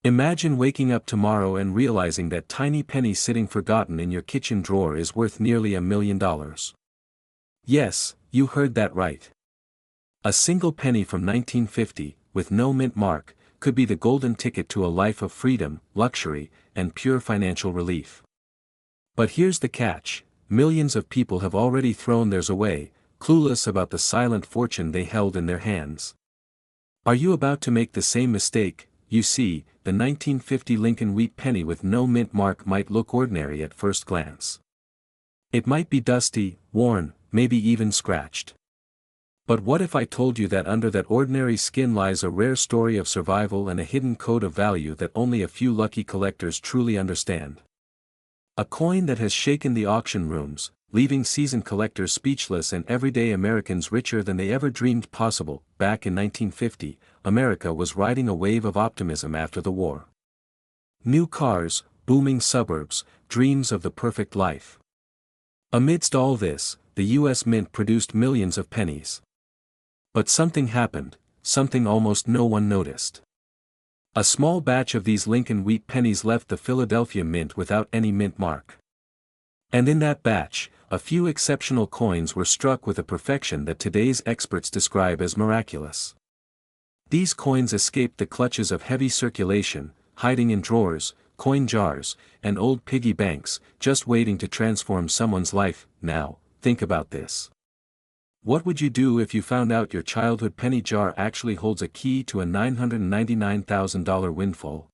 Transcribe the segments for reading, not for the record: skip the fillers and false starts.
Imagine waking up tomorrow and realizing that tiny penny sitting forgotten in your kitchen drawer is worth nearly $1 million. Yes, you heard that right. A single penny from 1950, with no mint mark, could be the golden ticket to a life of freedom, luxury, and pure financial relief. But here's the catch: millions of people have already thrown theirs away, clueless about the silent fortune they held in their hands. Are you about to make the same mistake? You see, the 1950 Lincoln wheat penny with no mint mark might look ordinary at first glance. It might be dusty, worn, maybe even scratched. But what if I told you that under that ordinary skin lies a rare story of survival and a hidden code of value that only a few lucky collectors truly understand? A coin that has shaken the auction rooms, leaving seasoned collectors speechless and everyday Americans richer than they ever dreamed possible. Back in 1950, America was riding a wave of optimism after the war. New cars, booming suburbs, dreams of the perfect life. Amidst all this, the U.S. Mint produced millions of pennies. But something happened, something almost no one noticed. A small batch of these Lincoln wheat pennies left the Philadelphia Mint without any mint mark. And in that batch, a few exceptional coins were struck with a perfection that today's experts describe as miraculous. These coins escaped the clutches of heavy circulation, hiding in drawers, coin jars, and old piggy banks, just waiting to transform someone's life. Now, think about this. What would you do if you found out your childhood penny jar actually holds a key to a $999,000 windfall?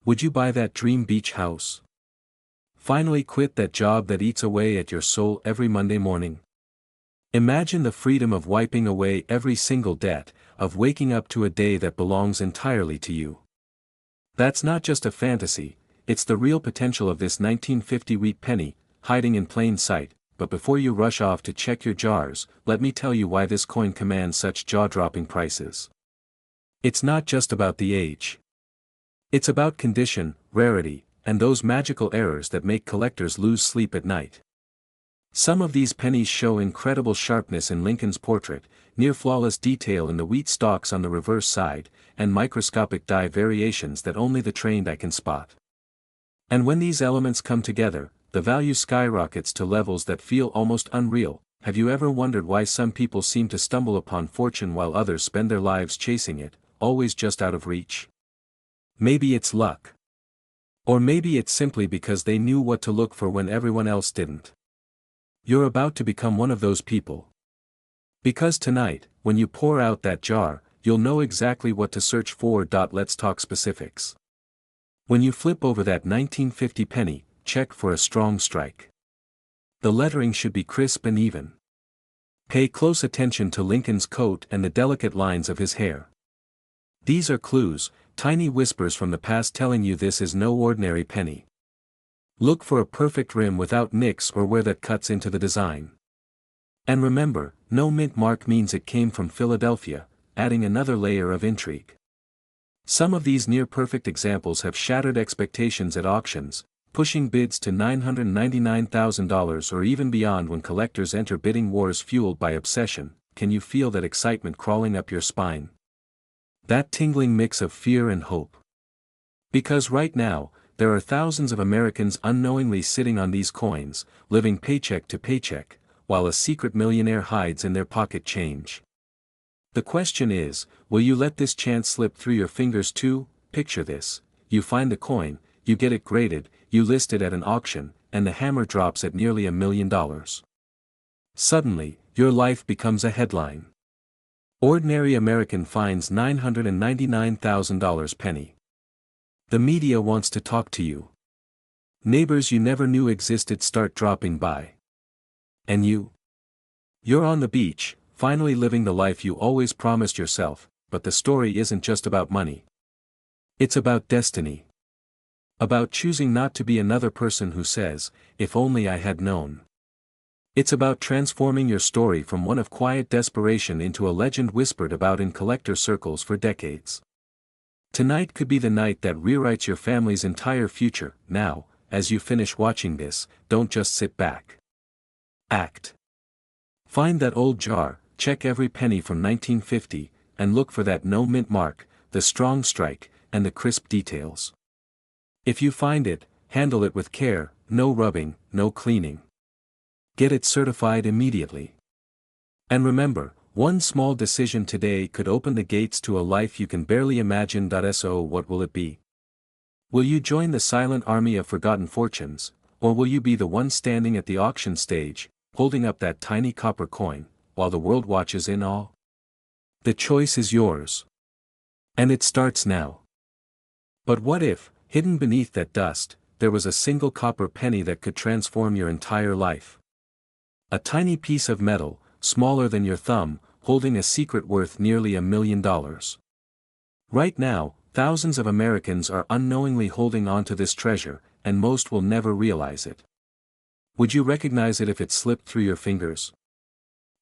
Would you buy that dream beach house? Finally quit that job that eats away at your soul every Monday morning? Imagine the freedom of wiping away every single debt, of waking up to a day that belongs entirely to you. That's not just a fantasy, it's the real potential of this 1950 wheat penny, hiding in plain sight. But before you rush off to check your jars, let me tell you why this coin commands such jaw-dropping prices. It's not just about the age. It's about condition, rarity, and those magical errors that make collectors lose sleep at night. Some of these pennies show incredible sharpness in Lincoln's portrait, near-flawless detail in the wheat stalks on the reverse side, and microscopic die variations that only the trained eye can spot. And when these elements come together, the value skyrockets to levels that feel almost unreal. Have you ever wondered why some people seem to stumble upon fortune while others spend their lives chasing it, always just out of reach? Maybe it's luck. Or maybe it's simply because they knew what to look for when everyone else didn't. You're about to become one of those people. Because tonight, when you pour out that jar, you'll know exactly what to search for. Let's talk specifics. When you flip over that 1950 penny, check for a strong strike. The lettering should be crisp and even. Pay close attention to Lincoln's coat and the delicate lines of his hair. These are clues, tiny whispers from the past telling you this is no ordinary penny. Look for a perfect rim without nicks or where that cuts into the design. And remember, no mint mark means it came from Philadelphia, adding another layer of intrigue. Some of these near-perfect examples have shattered expectations at auctions, pushing bids to $999,000 or even beyond when collectors enter bidding wars fueled by obsession. Can you feel that excitement crawling up your spine? That tingling mix of fear and hope. Because right now, there are thousands of Americans unknowingly sitting on these coins, living paycheck to paycheck, while a secret millionaire hides in their pocket change. The question is, will you let this chance slip through your fingers too? Picture this: you find the coin, you get it graded, you list it at an auction, and the hammer drops at nearly $1 million. Suddenly, your life becomes a headline. Ordinary American finds $999,000 penny. The media wants to talk to you. Neighbors you never knew existed start dropping by. And you? You're on the beach, finally living the life you always promised yourself, but the story isn't just about money. It's about destiny. About choosing not to be another person who says, "If only I had known." It's about transforming your story from one of quiet desperation into a legend whispered about in collector circles for decades. Tonight could be the night that rewrites your family's entire future. Now, as you finish watching this, don't just sit back. Act. Find that old jar, check every penny from 1950, and look for that no mint mark, the strong strike, and the crisp details. If you find it, handle it with care, no rubbing, no cleaning. Get it certified immediately. And remember, one small decision today could open the gates to a life you can barely imagine. So what will it be? Will you join the silent army of forgotten fortunes, or will you be the one standing at the auction stage, holding up that tiny copper coin, while the world watches in awe? The choice is yours. And it starts now. But what if, hidden beneath that dust, there was a single copper penny that could transform your entire life? A tiny piece of metal, smaller than your thumb, holding a secret worth nearly $1 million. Right now, thousands of Americans are unknowingly holding on to this treasure, and most will never realize it. Would you recognize it if it slipped through your fingers?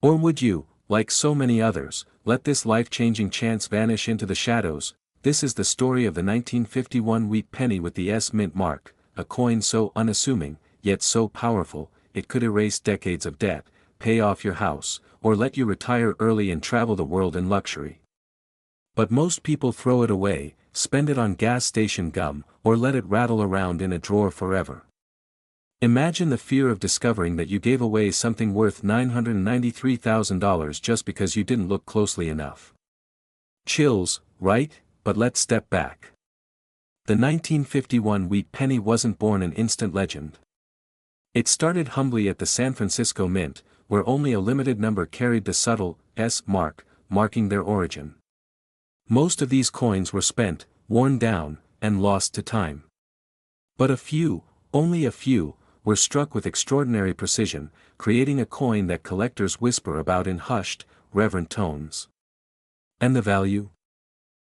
Or would you, like so many others, let this life-changing chance vanish into the shadows? This is the story of the 1951 wheat penny with the S mint mark, a coin so unassuming, yet so powerful, it could erase decades of debt, pay off your house, or let you retire early and travel the world in luxury. But most people throw it away, spend it on gas station gum, or let it rattle around in a drawer forever. Imagine the fear of discovering that you gave away something worth $993,000 just because you didn't look closely enough. Chills, right? But let's step back. The 1951 wheat penny wasn't born an instant legend. It started humbly at the San Francisco Mint, where only a limited number carried the subtle S mark, marking their origin. Most of these coins were spent, worn down, and lost to time. But a few, only a few, were struck with extraordinary precision, creating a coin that collectors whisper about in hushed, reverent tones. And the value?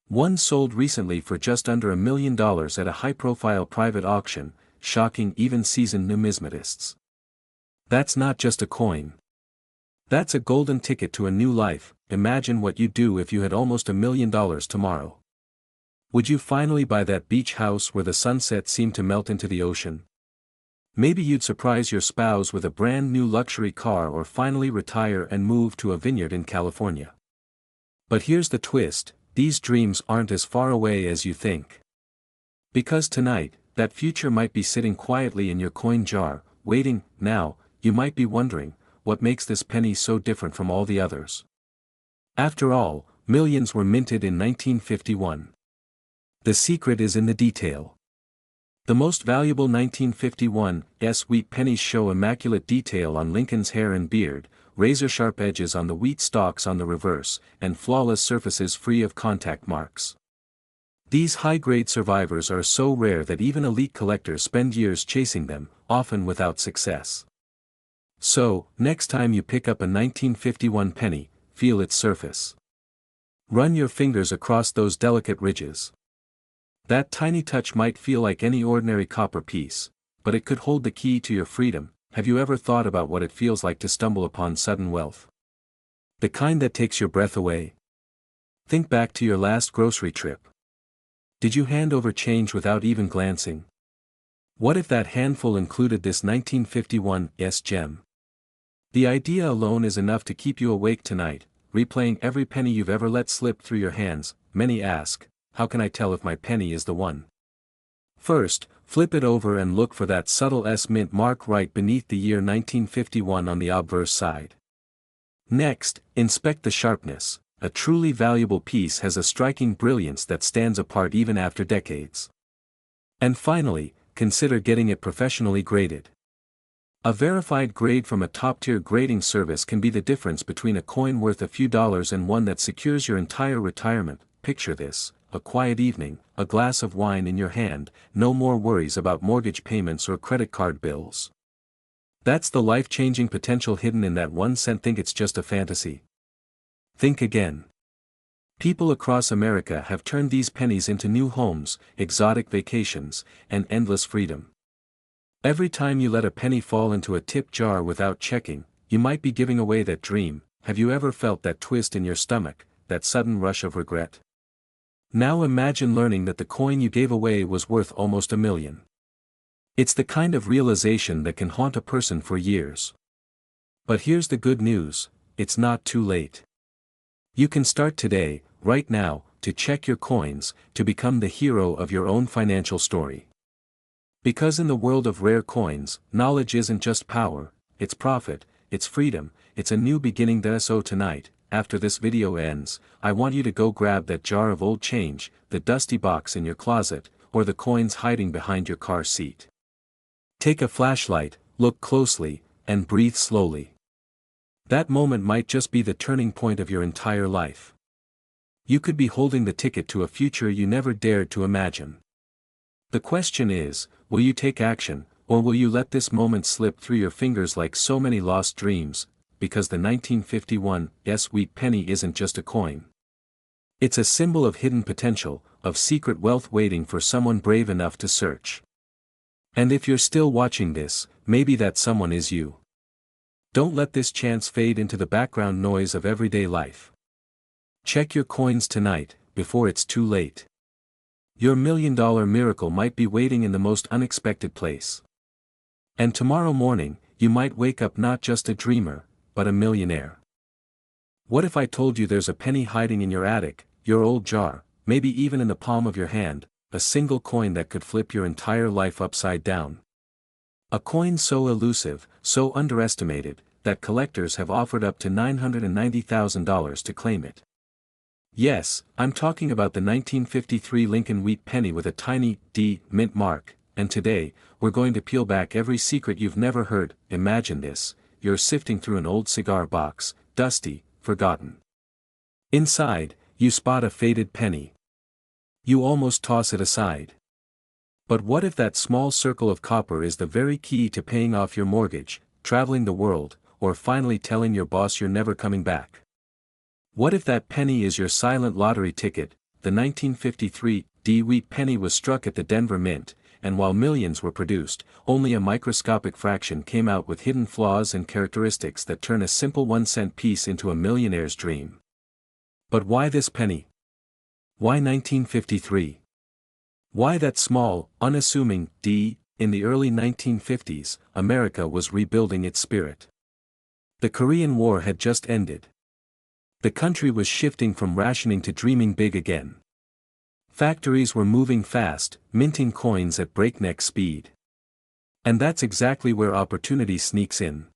One sold recently for just under $1 million at a high-profile private auction, shocking even seasoned numismatists. That's not just a coin. That's a golden ticket to a new life. Imagine what you'd do if you had almost $1 million tomorrow. Would you finally buy that beach house where the sunset seemed to melt into the ocean? Maybe you'd surprise your spouse with a brand new luxury car, or finally retire and move to a vineyard in California. But here's the twist, these dreams aren't as far away as you think. Because tonight, that future might be sitting quietly in your coin jar, waiting. Now, you might be wondering, what makes this penny so different from all the others? After all, millions were minted in 1951. The secret is in the detail. The most valuable 1951 wheat pennies show immaculate detail on Lincoln's hair and beard, razor-sharp edges on the wheat stalks on the reverse, and flawless surfaces free of contact marks. These high-grade survivors are so rare that even elite collectors spend years chasing them, often without success. So, next time you pick up a 1951 penny, feel its surface. Run your fingers across those delicate ridges. That tiny touch might feel like any ordinary copper piece, but it could hold the key to your freedom. Have you ever thought about what it feels like to stumble upon sudden wealth? The kind that takes your breath away? Think back to your last grocery trip. Did you hand over change without even glancing? What if that handful included this 1951 gem? The idea alone is enough to keep you awake tonight, replaying every penny you've ever let slip through your hands. Many ask, how can I tell if my penny is the one? First, flip it over and look for that subtle S mint mark right beneath the year 1951 on the obverse side. Next, inspect the sharpness. A truly valuable piece has a striking brilliance that stands apart even after decades. And finally, consider getting it professionally graded. A verified grade from a top-tier grading service can be the difference between a coin worth a few dollars and one that secures your entire retirement. Picture this, a quiet evening, a glass of wine in your hand, no more worries about mortgage payments or credit card bills. That's the life-changing potential hidden in that 1 cent. Think it's just a fantasy? Think again. People across America have turned these pennies into new homes, exotic vacations, and endless freedom. Every time you let a penny fall into a tip jar without checking, you might be giving away that dream. Have you ever felt that twist in your stomach, that sudden rush of regret? Now imagine learning that the coin you gave away was worth almost $1 million. It's the kind of realization that can haunt a person for years. But here's the good news, it's not too late. You can start today, right now, to check your coins, to become the hero of your own financial story. Because in the world of rare coins, knowledge isn't just power, it's profit, it's freedom, it's a new beginning. So tonight, after this video ends, I want you to go grab that jar of old change, the dusty box in your closet, or the coins hiding behind your car seat. Take a flashlight, look closely, and breathe slowly. That moment might just be the turning point of your entire life. You could be holding the ticket to a future you never dared to imagine. The question is, will you take action, or will you let this moment slip through your fingers like so many lost dreams? Because the 1951 wheat penny isn't just a coin. It's a symbol of hidden potential, of secret wealth waiting for someone brave enough to search. And if you're still watching this, maybe that someone is you. Don't let this chance fade into the background noise of everyday life. Check your coins tonight, before it's too late. Your million-dollar miracle might be waiting in the most unexpected place. And tomorrow morning, you might wake up not just a dreamer, but a millionaire. What if I told you there's a penny hiding in your attic, your old jar, maybe even in the palm of your hand, a single coin that could flip your entire life upside down? A coin so elusive, so underestimated, that collectors have offered up to $990,000 to claim it. Yes, I'm talking about the 1953 Lincoln wheat penny with a tiny D mint mark, and today, we're going to peel back every secret you've never heard. Imagine this, you're sifting through an old cigar box, dusty, forgotten. Inside, you spot a faded penny. You almost toss it aside. But what if that small circle of copper is the very key to paying off your mortgage, traveling the world, or finally telling your boss you're never coming back? What if that penny is your silent lottery ticket? The 1953 wheat penny was struck at the Denver Mint, and while millions were produced, only a microscopic fraction came out with hidden flaws and characteristics that turn a simple 1-cent piece into a millionaire's dream. But why this penny? Why 1953? Why that small, unassuming D? In the early 1950s, America was rebuilding its spirit. The Korean War had just ended. The country was shifting from rationing to dreaming big again. Factories were moving fast, minting coins at breakneck speed. And that's exactly where opportunity sneaks in.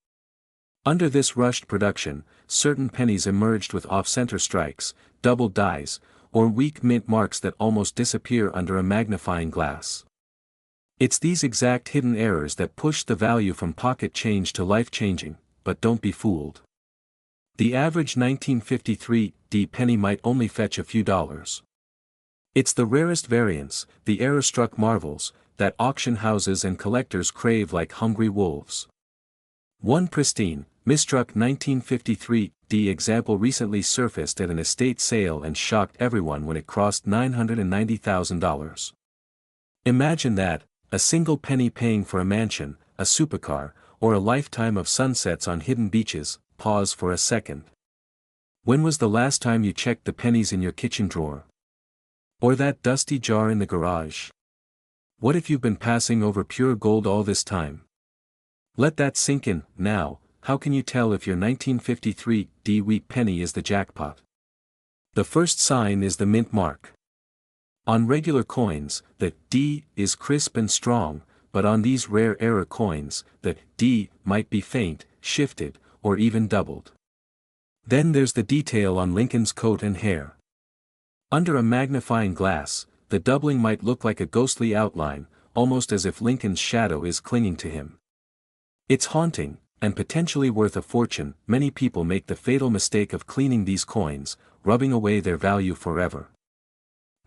Under this rushed production, certain pennies emerged with off-center strikes, double dies, or weak mint marks that almost disappear under a magnifying glass. It's these exact hidden errors that push the value from pocket change to life-changing, but don't be fooled. The average 1953 penny might only fetch a few dollars. It's the rarest variants, the error-struck marvels, that auction houses and collectors crave like hungry wolves. One pristine, misstruck 1953 example recently surfaced at an estate sale and shocked everyone when it crossed $990,000. Imagine that, a single penny paying for a mansion, a supercar, or a lifetime of sunsets on hidden beaches. Pause for a second. When was the last time you checked the pennies in your kitchen drawer? Or that dusty jar in the garage? What if you've been passing over pure gold all this time? Let that sink in. Now, how can you tell if your 1953 wheat penny is the jackpot? The first sign is the mint mark. On regular coins, the D is crisp and strong, but on these rare error coins, the D might be faint, shifted, or even doubled. Then there's the detail on Lincoln's coat and hair. Under a magnifying glass, the doubling might look like a ghostly outline, almost as if Lincoln's shadow is clinging to him. It's haunting, and potentially worth a fortune. Many people make the fatal mistake of cleaning these coins, rubbing away their value forever.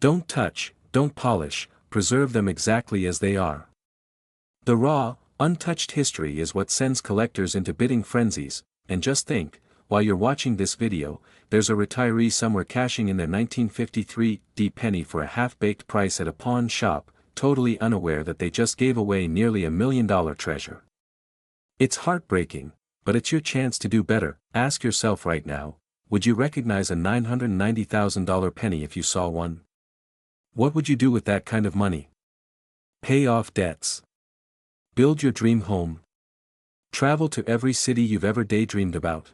Don't touch, don't polish, preserve them exactly as they are. The raw, untouched history is what sends collectors into bidding frenzies, and just think, while you're watching this video, there's a retiree somewhere cashing in their 1953 penny for a half-baked price at a pawn shop, totally unaware that they just gave away nearly $1 million treasure. It's heartbreaking, but it's your chance to do better. Ask yourself right now, would you recognize a $990,000 penny if you saw one? What would you do with that kind of money? Pay off debts. Build your dream home. Travel to every city you've ever daydreamed about.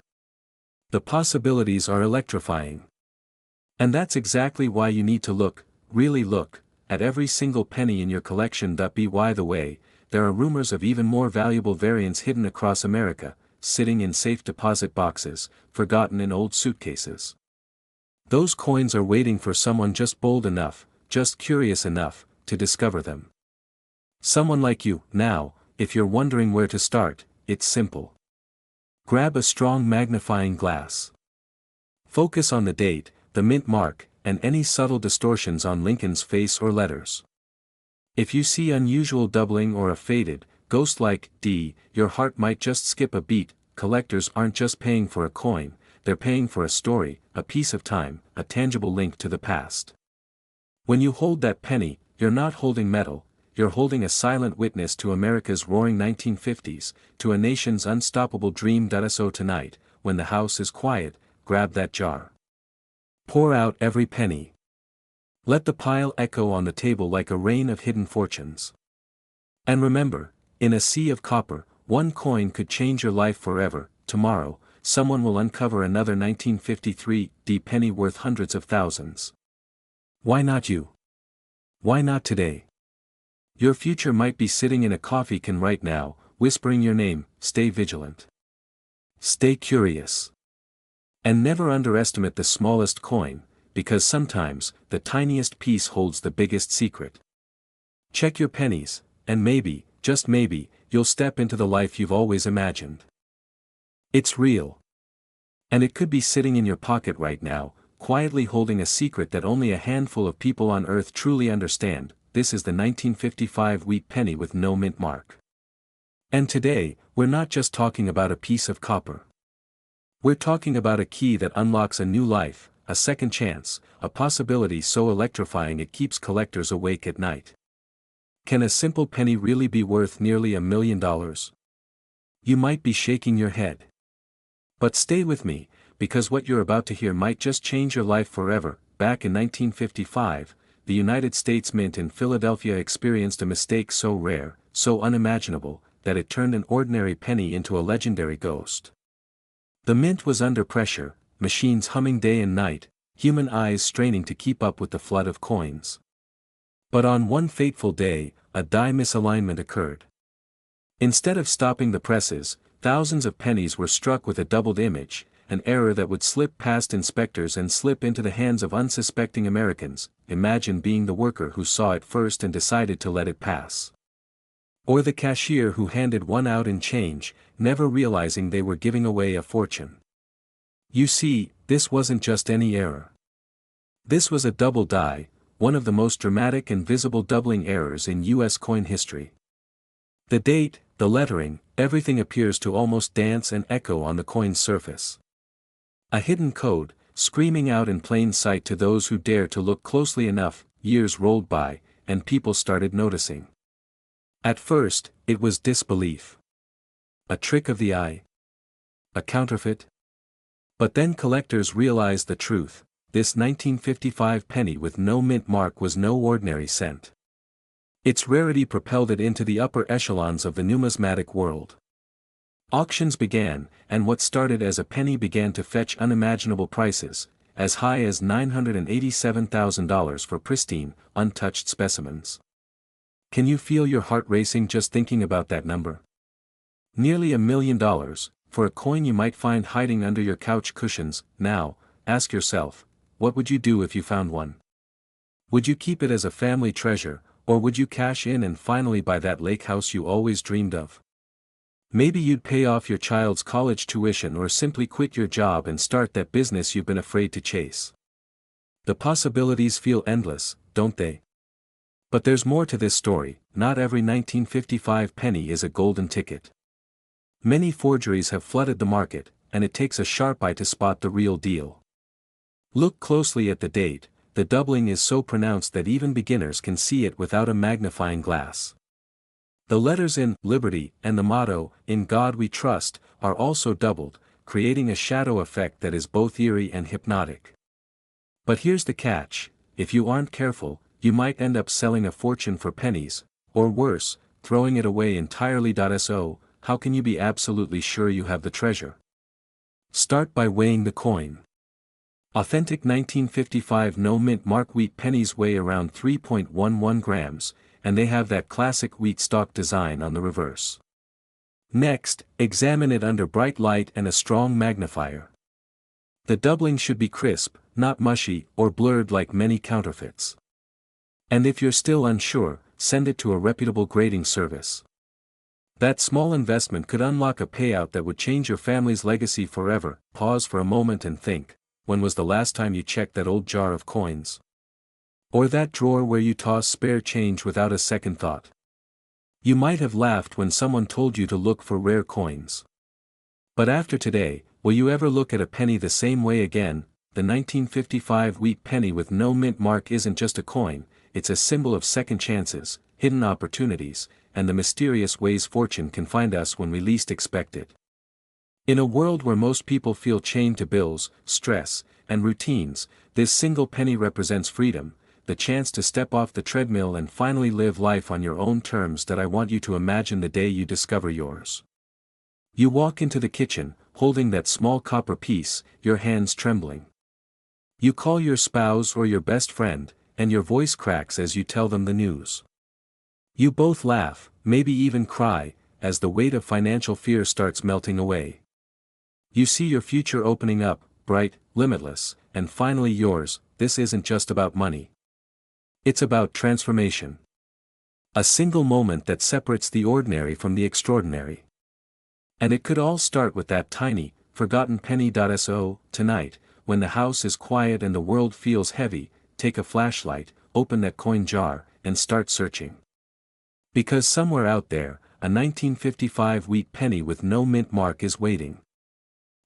The possibilities are electrifying. And that's exactly why you need to look, really look, at every single penny in your collection. By the way, there are rumors of even more valuable variants hidden across America, sitting in safe deposit boxes, forgotten in old suitcases. Those coins are waiting for someone just bold enough, just curious enough, to discover them. Someone like you. Now, if you're wondering where to start, it's simple. Grab a strong magnifying glass. Focus on the date, the mint mark, and any subtle distortions on Lincoln's face or letters. If you see unusual doubling or a faded, ghost-like D, your heart might just skip a beat. Collectors aren't just paying for a coin, they're paying for a story, a piece of time, a tangible link to the past. When you hold that penny, you're not holding metal, you're holding a silent witness to America's roaring 1950s, to a nation's unstoppable dream. So tonight, when the house is quiet, grab that jar. Pour out every penny. Let the pile echo on the table like a rain of hidden fortunes. And remember, in a sea of copper, one coin could change your life forever. Tomorrow, someone will uncover another 1953 penny worth hundreds of thousands. Why not you? Why not today? Your future might be sitting in a coffee can right now, whispering your name. Stay vigilant. Stay curious. And never underestimate the smallest coin, because sometimes, the tiniest piece holds the biggest secret. Check your pennies, and maybe, just maybe, you'll step into the life you've always imagined. It's real. And it could be sitting in your pocket right now, quietly holding a secret that only a handful of people on Earth truly understand. This is the 1955 wheat penny with no mint mark. And today, we're not just talking about a piece of copper. We're talking about a key that unlocks a new life, a second chance, a possibility so electrifying it keeps collectors awake at night. Can a simple penny really be worth nearly $1 million? You might be shaking your head. But stay with me, because what you're about to hear might just change your life forever. Back in 1955, the United States Mint in Philadelphia experienced a mistake so rare, so unimaginable, that it turned an ordinary penny into a legendary ghost. The mint was under pressure, machines humming day and night, human eyes straining to keep up with the flood of coins. But on one fateful day, a die misalignment occurred. Instead of stopping the presses, thousands of pennies were struck with a doubled image, an error that would slip past inspectors and slip into the hands of unsuspecting Americans. Imagine being the worker who saw it first and decided to let it pass. Or the cashier who handed one out in change, never realizing they were giving away a fortune. You see, this wasn't just any error. This was a double die, one of the most dramatic and visible doubling errors in U.S. coin history. The date, the lettering, everything appears to almost dance and echo on the coin's surface. A hidden code, screaming out in plain sight to those who dare to look closely enough. Years rolled by, and people started noticing. At first, it was disbelief. A trick of the eye? A counterfeit? But then collectors realized the truth. This 1955 penny with no mint mark was no ordinary cent. Its rarity propelled it into the upper echelons of the numismatic world. Auctions began, and what started as a penny began to fetch unimaginable prices, as high as $987,000 for pristine, untouched specimens. Can you feel your heart racing just thinking about that number? Nearly $1 million, for a coin you might find hiding under your couch cushions. Now, ask yourself, what would you do if you found one? Would you keep it as a family treasure, or would you cash in and finally buy that lake house you always dreamed of? Maybe you'd pay off your child's college tuition or simply quit your job and start that business you've been afraid to chase. The possibilities feel endless, don't they? But there's more to this story. Not every 1955 penny is a golden ticket. Many forgeries have flooded the market, and it takes a sharp eye to spot the real deal. Look closely at the date. The doubling is so pronounced that even beginners can see it without a magnifying glass. The letters in Liberty and the motto, In God We Trust, are also doubled, creating a shadow effect that is both eerie and hypnotic. But here's the catch: if you aren't careful, you might end up selling a fortune for pennies, or worse, throwing it away entirely. So, how can you be absolutely sure you have the treasure? Start by weighing the coin. Authentic 1955 no mint mark wheat pennies weigh around 3.11 grams, and they have that classic wheat stalk design on the reverse. Next, examine it under bright light and a strong magnifier. The doubling should be crisp, not mushy or blurred like many counterfeits. And if you're still unsure, send it to a reputable grading service. That small investment could unlock a payout that would change your family's legacy forever. Pause for a moment and think, when was the last time you checked that old jar of coins? Or that drawer where you toss spare change without a second thought? You might have laughed when someone told you to look for rare coins. But after today, will you ever look at a penny the same way again? The 1955 wheat penny with no mint mark isn't just a coin, it's a symbol of second chances, hidden opportunities, and the mysterious ways fortune can find us when we least expect it. In a world where most people feel chained to bills, stress, and routines, this single penny represents freedom, the chance to step off the treadmill and finally live life on your own terms. That I want you to imagine the day you discover yours. You walk into the kitchen, holding that small copper piece, your hands trembling. You call your spouse or your best friend, and your voice cracks as you tell them the news. You both laugh, maybe even cry, as the weight of financial fear starts melting away. You see your future opening up, bright, limitless, and finally yours. This isn't just about money. It's about transformation. A single moment that separates the ordinary from the extraordinary. And it could all start with that tiny, forgotten penny. So, tonight, when the house is quiet and the world feels heavy, take a flashlight, open that coin jar, and start searching. Because somewhere out there, a 1955 wheat penny with no mint mark is waiting.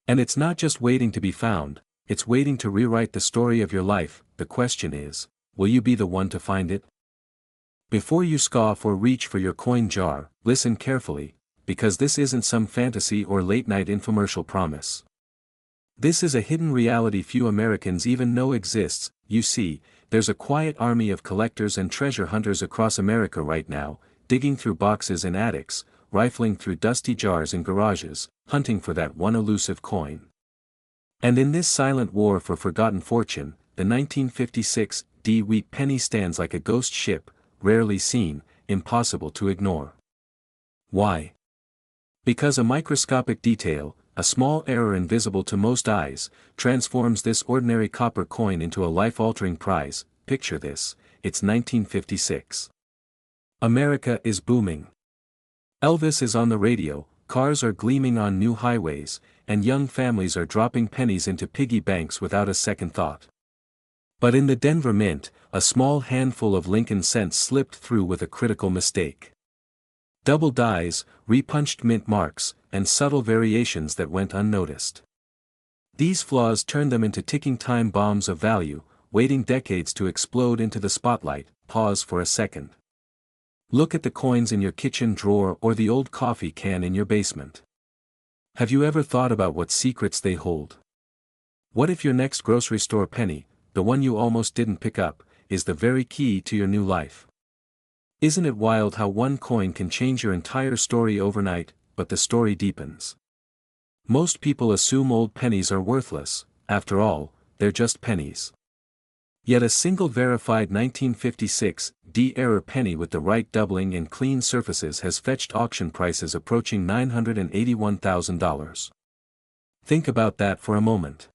And it's not just waiting to be found, it's waiting to rewrite the story of your life. The question is, will you be the one to find it? Before you scoff or reach for your coin jar, listen carefully, because this isn't some fantasy or late-night infomercial promise. This is a hidden reality few Americans even know exists. You see, there's a quiet army of collectors and treasure hunters across America right now, digging through boxes in attics, rifling through dusty jars in garages, hunting for that one elusive coin. And in this silent war for forgotten fortune, the 1956 wheat penny stands like a ghost ship, rarely seen, impossible to ignore. Why? Because a microscopic detail, a small error invisible to most eyes, transforms this ordinary copper coin into a life-altering prize. Picture this, it's 1956. America is booming. Elvis is on the radio, cars are gleaming on new highways, and young families are dropping pennies into piggy banks without a second thought. But in the Denver Mint, a small handful of Lincoln cents slipped through with a critical mistake. Double dies, repunched mint marks, and subtle variations that went unnoticed. These flaws turned them into ticking time bombs of value, waiting decades to explode into the spotlight. Pause for a second. Look at the coins in your kitchen drawer or the old coffee can in your basement. Have you ever thought about what secrets they hold? What if your next grocery store penny, the one you almost didn't pick up, is the very key to your new life? Isn't it wild how one coin can change your entire story overnight? But the story deepens. Most people assume old pennies are worthless. After all, they're just pennies. Yet a single verified 1956 D-era penny with the right doubling and clean surfaces has fetched auction prices approaching $981,000. Think about that for a moment.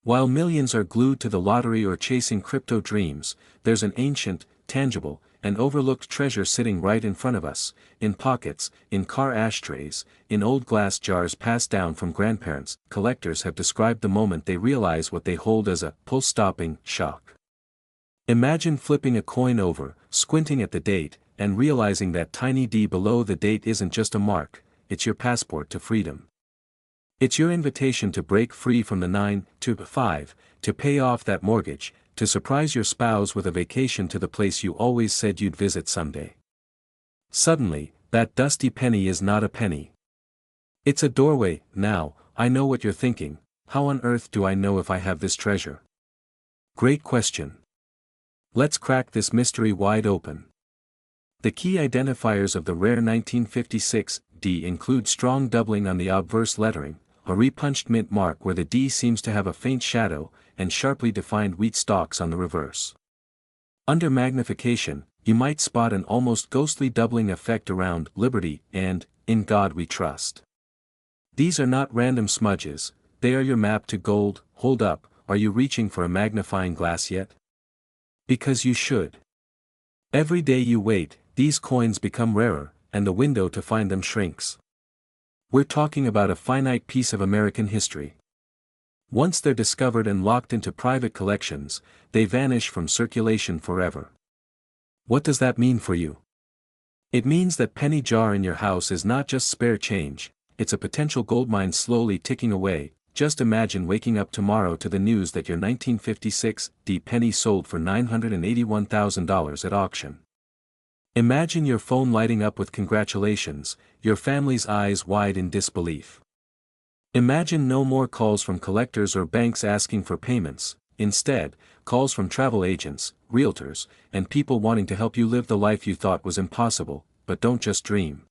While millions are glued to the lottery or chasing crypto dreams, there's an ancient, tangible, and overlooked treasure sitting right in front of us, in pockets, in car ashtrays, in old glass jars passed down from grandparents. Collectors have described the moment they realize what they hold as a pulse-stopping shock. Imagine flipping a coin over, squinting at the date, and realizing that tiny D below the date isn't just a mark, it's your passport to freedom. It's your invitation to break free from the 9 to 5, to pay off that mortgage, to surprise your spouse with a vacation to the place you always said you'd visit someday. Suddenly, that dusty penny is not a penny. It's a doorway. Now, I know what you're thinking, how on earth do I know if I have this treasure? Great question. Let's crack this mystery wide open. The key identifiers of the rare 1956 D include strong doubling on the obverse lettering, a repunched mint mark where the D seems to have a faint shadow, and sharply defined wheat stalks on the reverse. Under magnification, you might spot an almost ghostly doubling effect around Liberty and In God We Trust. These are not random smudges, they are your map to gold. Hold up, are you reaching for a magnifying glass yet? Because you should. Every day you wait, these coins become rarer, and the window to find them shrinks. We're talking about a finite piece of American history. Once they're discovered and locked into private collections, they vanish from circulation forever. What does that mean for you? It means that penny jar in your house is not just spare change, it's a potential goldmine slowly ticking away. Just imagine waking up tomorrow to the news that your 1956 D penny sold for $981,000 at auction. Imagine your phone lighting up with congratulations, your family's eyes wide in disbelief. Imagine no more calls from collectors or banks asking for payments, instead, calls from travel agents, realtors, and people wanting to help you live the life you thought was impossible. But don't just dream.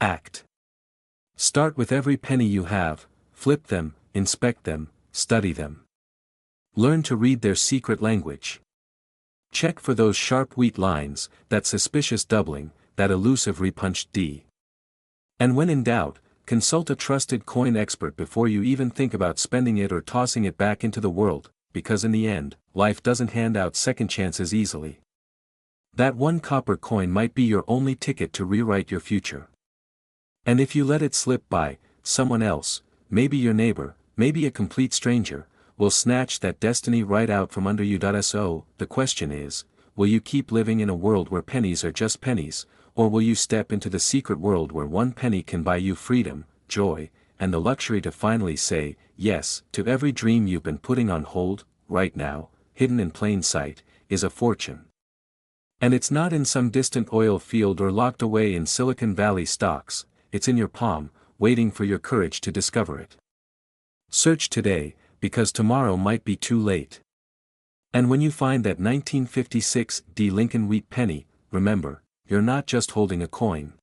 Act. Start with every penny you have, flip them, inspect them, study them. Learn to read their secret language. Check for those sharp wheat lines, that suspicious doubling, that elusive repunched D. And when in doubt, consult a trusted coin expert before you even think about spending it or tossing it back into the world, because in the end, life doesn't hand out second chances easily. That one copper coin might be your only ticket to rewrite your future. And if you let it slip by, someone else, maybe your neighbor, maybe a complete stranger, will snatch that destiny right out from under you. So, the question is, will you keep living in a world where pennies are just pennies, or will you step into the secret world where one penny can buy you freedom, joy, and the luxury to finally say yes to every dream you've been putting on hold? Right now, hidden in plain sight, is a fortune. And it's not in some distant oil field or locked away in Silicon Valley stocks, it's in your palm, waiting for your courage to discover it. Search today, because tomorrow might be too late. And when you find that 1956 D Lincoln wheat penny, remember, you're not just holding a coin.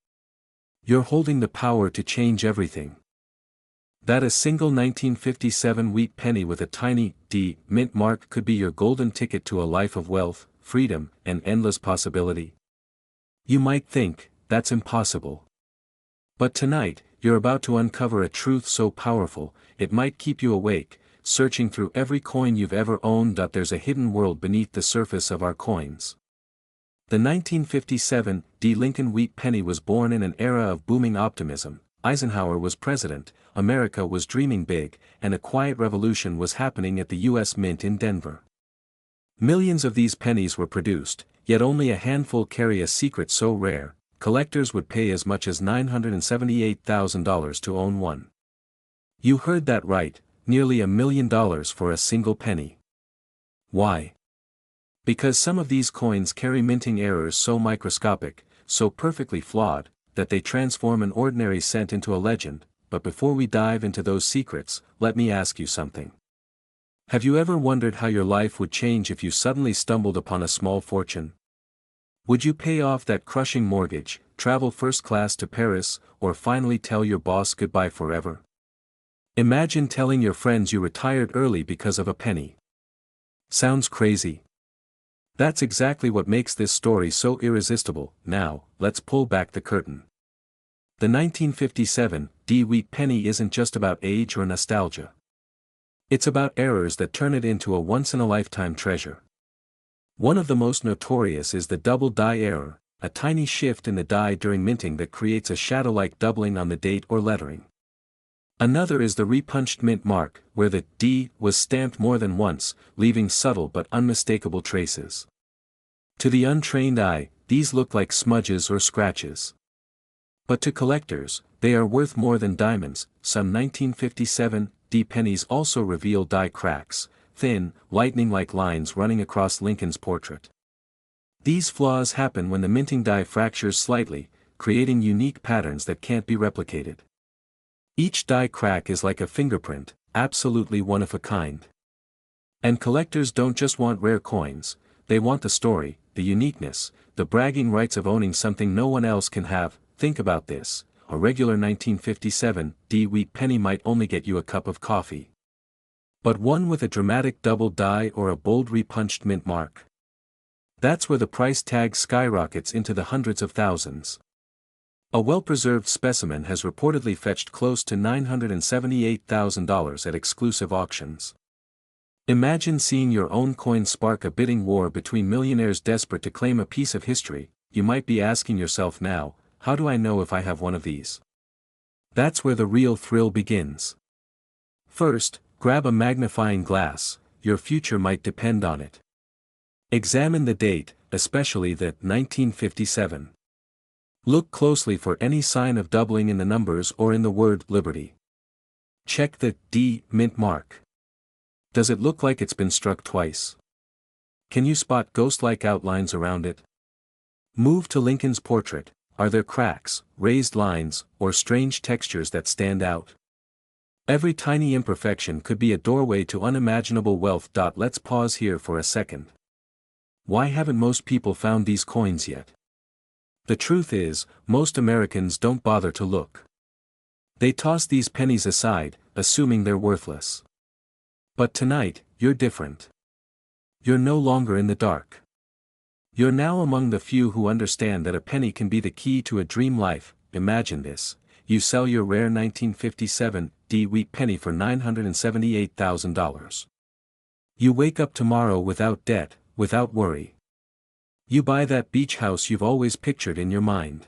You're holding the power to change everything. That a single 1957 wheat penny with a tiny D mint mark could be your golden ticket to a life of wealth, freedom, and endless possibility. You might think, that's impossible. But tonight, you're about to uncover a truth so powerful, it might keep you awake, searching through every coin you've ever owned. There's a hidden world beneath the surface of our coins. The 1957 D Lincoln wheat penny was born in an era of booming optimism. Eisenhower was president, America was dreaming big, and a quiet revolution was happening at the U.S. Mint in Denver. Millions of these pennies were produced, yet only a handful carry a secret so rare, collectors would pay as much as $978,000 to own one. You heard that right, nearly $1 million for a single penny. Why? Because some of these coins carry minting errors so microscopic, so perfectly flawed, that they transform an ordinary cent into a legend. But before we dive into those secrets, let me ask you something. Have you ever wondered how your life would change if you suddenly stumbled upon a small fortune? Would you pay off that crushing mortgage, travel first class to Paris, or finally tell your boss goodbye forever? Imagine telling your friends you retired early because of a penny. Sounds crazy? That's exactly what makes this story so irresistible. Now, let's pull back the curtain. The 1957 D wheat penny isn't just about age or nostalgia. It's about errors that turn it into a once-in-a-lifetime treasure. One of the most notorious is the double die error, a tiny shift in the die during minting that creates a shadow-like doubling on the date or lettering. Another is the repunched mint mark, where the D was stamped more than once, leaving subtle but unmistakable traces. To the untrained eye, these look like smudges or scratches. But to collectors, they are worth more than diamonds. Some 1957 D pennies also reveal die cracks, thin, lightning-like lines running across Lincoln's portrait. These flaws happen when the minting die fractures slightly, creating unique patterns that can't be replicated. Each die crack is like a fingerprint, absolutely one of a kind. And collectors don't just want rare coins, they want the story, the uniqueness, the bragging rights of owning something no one else can have. Think about this, a regular 1957 D wheat penny might only get you a cup of coffee. but one with a dramatic double die or a bold repunched mint mark. That's where the price tag skyrockets into the hundreds of thousands. A well-preserved specimen has reportedly fetched close to $978,000 at exclusive auctions. Imagine seeing your own coin spark a bidding war between millionaires desperate to claim a piece of history. You might be asking yourself now, how do I know if I have one of these? That's where the real thrill begins. First, grab a magnifying glass, your future might depend on it. Examine the date, especially the 1957. Look closely for any sign of doubling in the numbers or in the word liberty. Check the D mint mark. Does it look like it's been struck twice? Can you spot ghost-like outlines around it? Move to Lincoln's portrait. Are there cracks, raised lines, or strange textures that stand out? Every tiny imperfection could be a doorway to unimaginable wealth. Let's pause here for a second. Why haven't most people found these coins yet? The truth is, most Americans don't bother to look. They toss these pennies aside, assuming they're worthless. But tonight, you're different. You're no longer in the dark. You're now among the few who understand that a penny can be the key to a dream life. Imagine this: you sell your rare 1957 D wheat penny for $978,000. You wake up tomorrow without debt, without worry. You buy that beach house you've always pictured in your mind.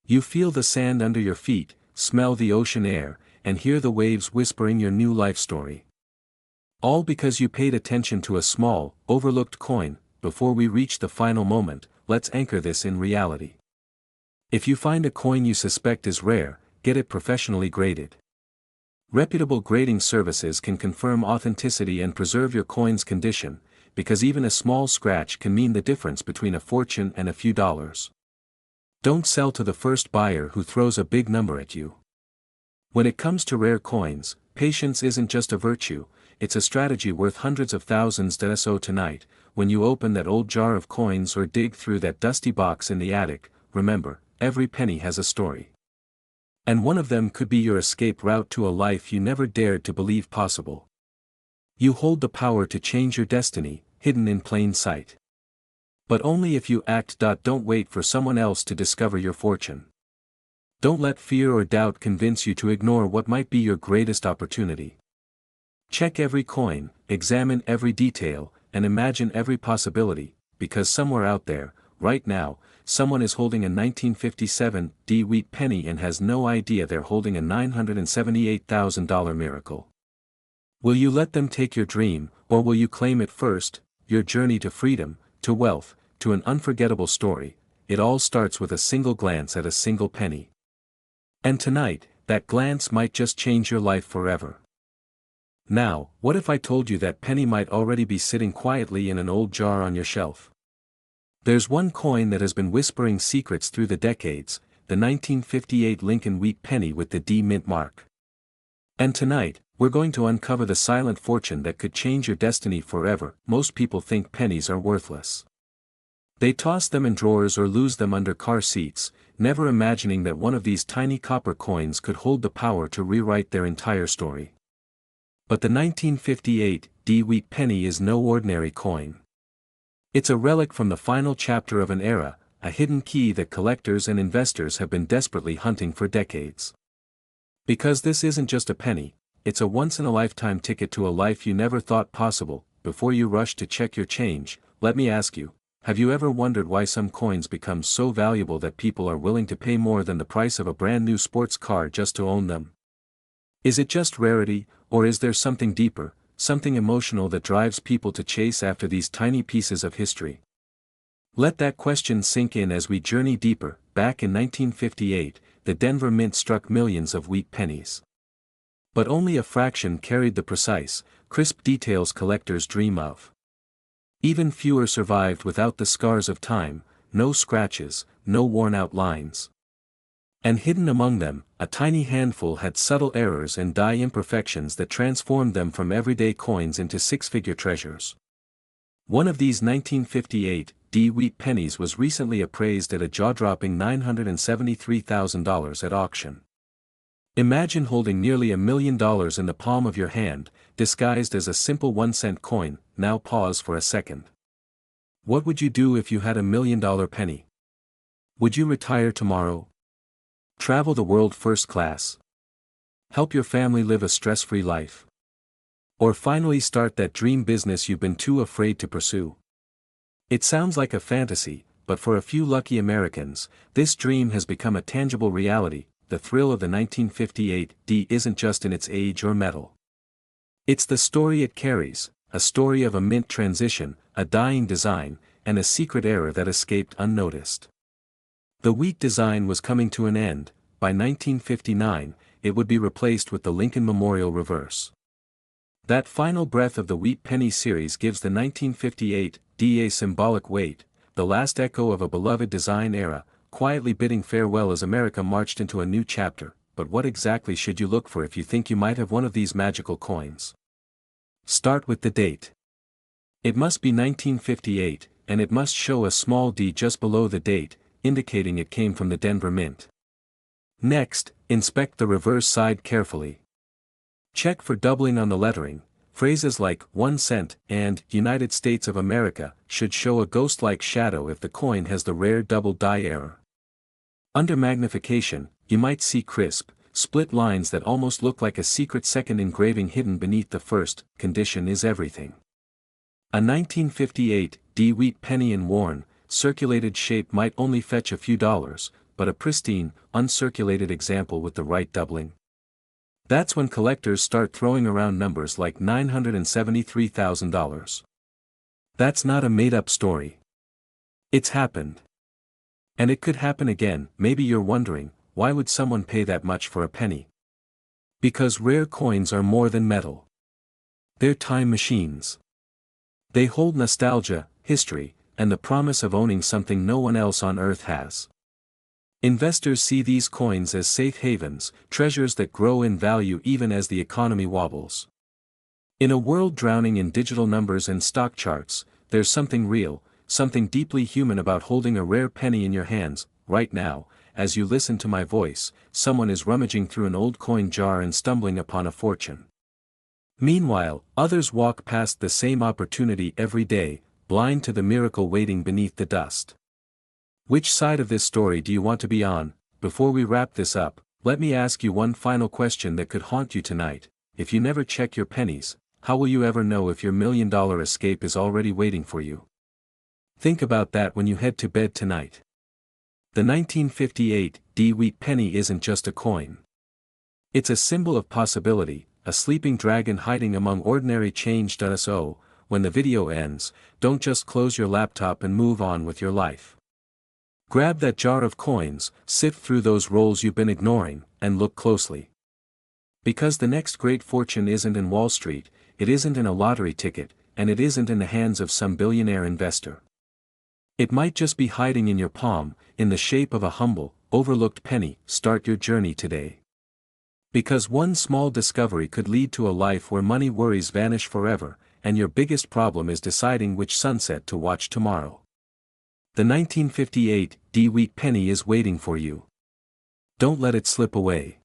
You feel the sand under your feet, smell the ocean air, and hear the waves whispering your new life story. All because you paid attention to a small, overlooked coin. Before we reach the final moment, let's anchor this in reality. If you find a coin you suspect is rare, get it professionally graded. Reputable grading services can confirm authenticity and preserve your coin's condition, because even a small scratch can mean the difference between a fortune and a few dollars. Don't sell to the first buyer who throws a big number at you. When it comes to rare coins, patience isn't just a virtue, it's a strategy worth hundreds of thousands. So tonight, when you open that old jar of coins or dig through that dusty box in the attic, remember, every penny has a story. And one of them could be your escape route to a life you never dared to believe possible. You hold the power to change your destiny, hidden in plain sight. But only if you act. Don't wait for someone else to discover your fortune. Don't let fear or doubt convince you to ignore what might be your greatest opportunity. Check every coin, examine every detail, and imagine every possibility, because somewhere out there, right now, someone is holding a 1957 D wheat penny and has no idea they're holding a $978,000 miracle. Will you let them take your dream, or will you claim it first? Your journey to freedom, to wealth, to an unforgettable story, it all starts with a single glance at a single penny. And tonight, that glance might just change your life forever. Now, what if I told you that penny might already be sitting quietly in an old jar on your shelf? There's one coin that has been whispering secrets through the decades, the 1958 Lincoln wheat penny with the D mint mark. And tonight, we're going to uncover the silent fortune that could change your destiny forever. Most people think pennies are worthless. They toss them in drawers or lose them under car seats, never imagining that one of these tiny copper coins could hold the power to rewrite their entire story. But the 1958 D wheat penny is no ordinary coin. It's a relic from the final chapter of an era, a hidden key that collectors and investors have been desperately hunting for decades. Because this isn't just a penny, it's a once-in-a-lifetime ticket to a life you never thought possible. Before you rush to check your change, let me ask you, have you ever wondered why some coins become so valuable that people are willing to pay more than the price of a brand new sports car just to own them? Is it just rarity, or is there something deeper, something emotional that drives people to chase after these tiny pieces of history? Let that question sink in as we journey deeper. Back in 1958, the Denver Mint struck millions of wheat pennies. But only a fraction carried the precise, crisp details collectors dream of. Even fewer survived without the scars of time, no scratches, no worn-out lines. And hidden among them, a tiny handful had subtle errors and die imperfections that transformed them from everyday coins into six-figure treasures. One of these 1958 D wheat pennies was recently appraised at a jaw-dropping $973,000 at auction. Imagine holding nearly $1 million in the palm of your hand. disguised as a simple 1-cent coin. Now pause for a second. What would you do if you had $1 million penny? Would you retire tomorrow? Travel the world first class? Help your family live a stress-free life? Or finally start that dream business you've been too afraid to pursue? It sounds like a fantasy, but for a few lucky Americans, this dream has become a tangible reality. The thrill of the 1958 D isn't just in its age or metal. It's the story it carries, a story of a mint transition, a dying design, and a secret era that escaped unnoticed. The wheat design was coming to an end. By 1959, it would be replaced with the Lincoln Memorial reverse. That final breath of the wheat penny series gives the 1958 D a symbolic weight, the last echo of a beloved design era, quietly bidding farewell as America marched into a new chapter. But what exactly should you look for if you think you might have one of these magical coins? Start with the date. It must be 1958, and it must show a small d just below the date, indicating it came from the Denver Mint. Next, inspect the reverse side carefully. Check for doubling on the lettering. Phrases like 1 cent and United States of America should show a ghost-like shadow if the coin has the rare double die error. Under magnification, you might see crisp, split lines that almost look like a secret second engraving hidden beneath the first. Condition is everything. A 1958 D wheat penny in worn, circulated shape might only fetch a few dollars, but a pristine, uncirculated example with the right doubling? That's when collectors start throwing around numbers like $973,000. That's not a made-up story. It's happened. And it could happen again. Maybe you're wondering, why would someone pay that much for a penny? Because rare coins are more than metal. They're time machines. They hold nostalgia, history, and the promise of owning something no one else on earth has. Investors see these coins as safe havens, treasures that grow in value even as the economy wobbles. In a world drowning in digital numbers and stock charts, there's something real, something deeply human about holding a rare penny in your hands. Right now, as you listen to my voice, someone is rummaging through an old coin jar and stumbling upon a fortune. Meanwhile, others walk past the same opportunity every day, blind to the miracle waiting beneath the dust. Which side of this story do you want to be on? Before we wrap this up, let me ask you one final question that could haunt you tonight. If you never check your pennies, how will you ever know if your $1 million escape is already waiting for you? Think about that when you head to bed tonight. The 1958 D wheat penny isn't just a coin. It's a symbol of possibility, a sleeping dragon hiding among ordinary change. So, when the video ends, don't just close your laptop and move on with your life. Grab that jar of coins, sift through those rolls you've been ignoring, and look closely. Because the next great fortune isn't in Wall Street, it isn't in a lottery ticket, and it isn't in the hands of some billionaire investor. It might just be hiding in your palm, in the shape of a humble, overlooked penny. Start your journey today. Because one small discovery could lead to a life where money worries vanish forever, and your biggest problem is deciding which sunset to watch tomorrow. The 1958 D wheat penny is waiting for you. Don't let it slip away.